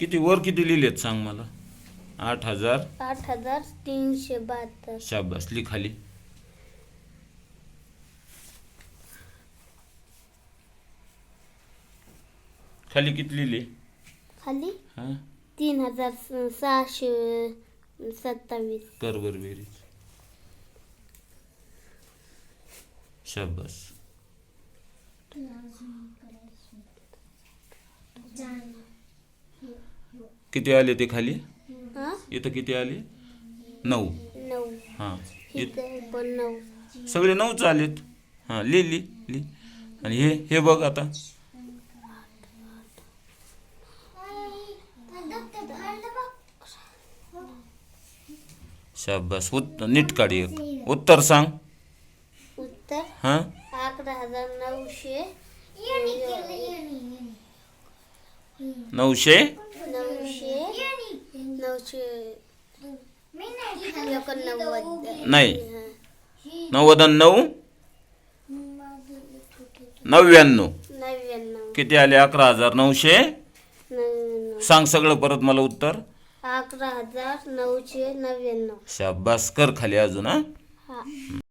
किती वर किती लिहिलेत सांग मला. 8,000. 8,372. शाबास, लिख खाली. खाली किती लिहिले? खाली हा 3,627. कर बर बेरीज. शाबास. किती आले ते खाली? हा इथं किती आले? 9. 9. हां इथं पण 9. सगळे 9च आलेत. हां लिह. आणि हे बघ आता. शाबास. नीट काढ एक. उत्तर सांग. उत्तर हां 11,900. 900. 989. नाही 99. 99. 99. किती आले? 11,900. 99. सांग सगळं परत मला उत्तर. 11,999. शाबास. कर खाली अजून. हा हा